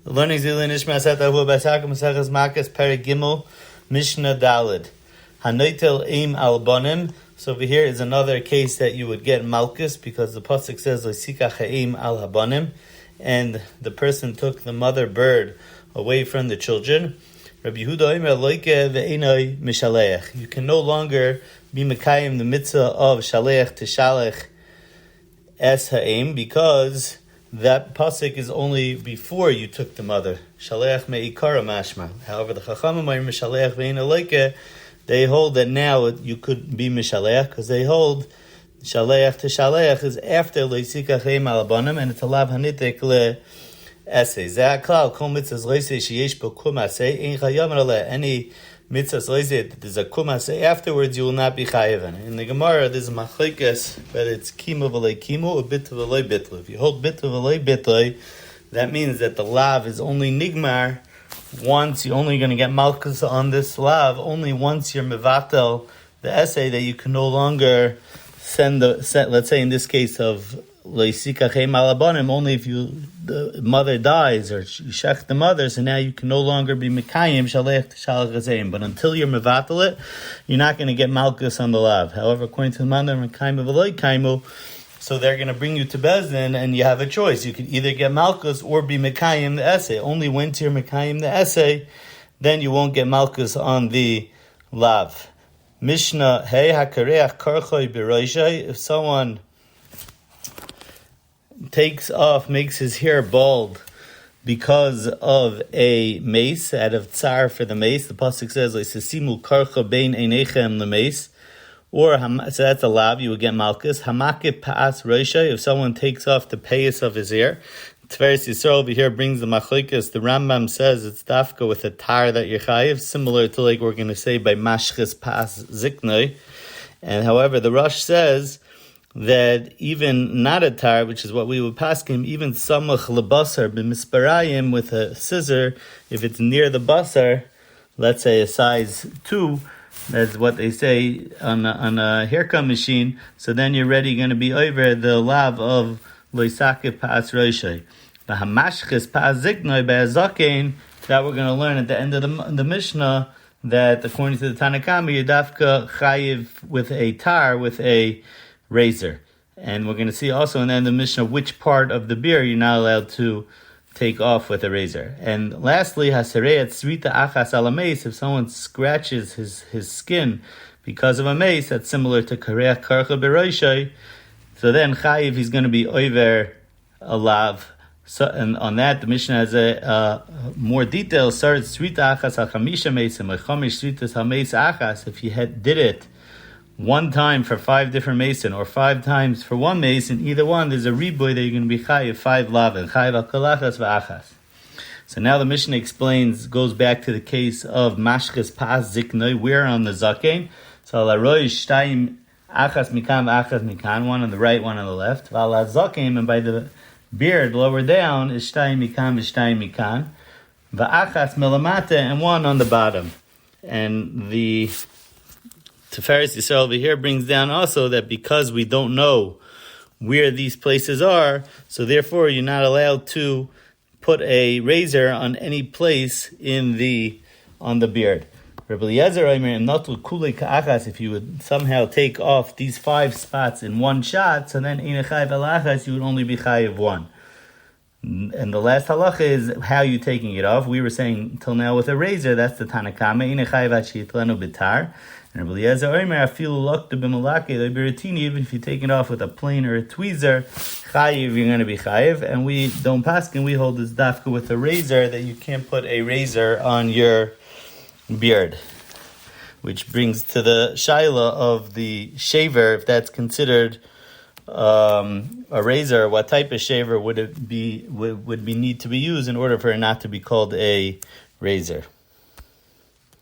Learning Zilin Nishmas Etta Ahuva Basakim Maseches Makos Perek Gimel Mishna Daled Hanoitel Eim Al Banim. So over here is another case that you would get Malkus because the pasuk says Losikach Ha'eim Al Habanim, and the person took the mother bird away from the children. Rabbi Yehuda Omer Loike Ve'enoi Mishaleach. You can no longer be Mekayim the mitzvah of Shaleach to Shalech Es Ha'eim because that pasuk is only before you took the mother. Shaleach me'ikara mashma. However, the Chachamim are Mishaleach ve'ena loike. They hold that now you could be Mishaleach because they hold Shaleach to Shaleach is after Leisikach Eim Alabanim, and it's a lav hanitek le essay. Zeh klal kol mitzvahs leisei sheyesh bo kum asay ein chayavim aleh. Any mitzvahs leisei that there's a kum asay afterwards, you will not be chayavin. In the Gemara, there's a machlekes, but it's kimu v'lei kimu or bitu v'lei bitlu. If you hold bitu v'lei bitlu, that means that the lav is only nigmar once. You're only going to get malchus on this lav only once you're mevatel the essay, that you can no longer send let's say in this case of Leisikach Eim Alabanim, only if the mother dies or you shech the mother, so now you can no longer be Mekayim Shalech to Shalech Hazeim. But until you're mevatel it, you're not going to get malchus on the lav. However, according to the Mandar Mekayim V'loi Kaimu, so they're going to bring you to Bezdin, and you have a choice. You could either get malchus or be Mekayim the essay. Only once you're Mekayim the essay, then you won't get malchus on the lav. Mishna Hey Hakareach Karchoi B'Roishai. If someone makes his hair bald because of a mace, out of tsar for the mace, the pasuk says Le'sesimu karcha bein einechem le'mace. Or, so that's a lav, you would get malchus. Hamakit pa'as roisha, if someone takes off the payas of his ear. Tiferes Yisrael over here brings the machlekes. The Rambam says it's dafka with a tar that you're chayiv, similar to like we're going to say by mashchis pa'as ziknoi. And however, the Rosh says that even not a tar, which is what we would pass him, even samach lebasar b'misparayim with a scissor, if it's near the basar, let's say a size 2, that's what they say on a haircut machine. So then you're ready, going to be over the lav of loisake pas roishay. The hamashchis pas zignoi be'azakein, that we're going to learn at the end of the Mishnah, that according to the Tanakama, you're dafka chayiv with a tar, with a razor. And we're going to see also in the end of the Mishnah which part of the beard you're not allowed to take off with a razor. And lastly, hasareyat srita achas ala mace, if someone scratches his skin because of a mace, that's similar to kareach karcha beroishay, so then chayiv, he's going to be over a lav. So, and on that, the Mishnah has a more detailed start. Srita achas al chamisha mace and chamish sritas ha mace achas. If you did it one time for 5 different mason, or 5 times for one mason, either one, there's a riboy that you're going to be chayiv 5 lavin, chayiv al kalachas v'achas. So now the Mishnah goes back to the case of mashchis pas ziknoi, we're on the zakein. So la roish shtayim achas mikan v'achas mikan, one on the right, one on the left. V'ala zakein, and by the beard lower down is shtayim mikan v'shtayim mikan, v'achas melamata, and one on the bottom. And the Tiferes Yisrael over here brings down also that because we don't know where these places are, so therefore you're not allowed to put a razor on any place on the beard. Rabbi Eliezer Omer, natul kulei ka'achas, if you would somehow take off these 5 spots in one shot, so then ein chayiv alachas, you would only be chayiv 1. And the last halacha is how you taking it off. We were saying till now with a razor, that's the Tanakama, ein chayiv achitlenu bitar. And Rabbi Eliezer Omer, afilu lokta b'malake le'beretini, even if you take it off with a plane or a tweezer, chayiv, you're going to be chayiv. And we don't paskin, we hold this dafka with a razor, that you can't put a razor on your beard. Which brings to the shaila of the shaver, if that's considered a razor, what type of shaver would need to be used in order for it not to be called a razor.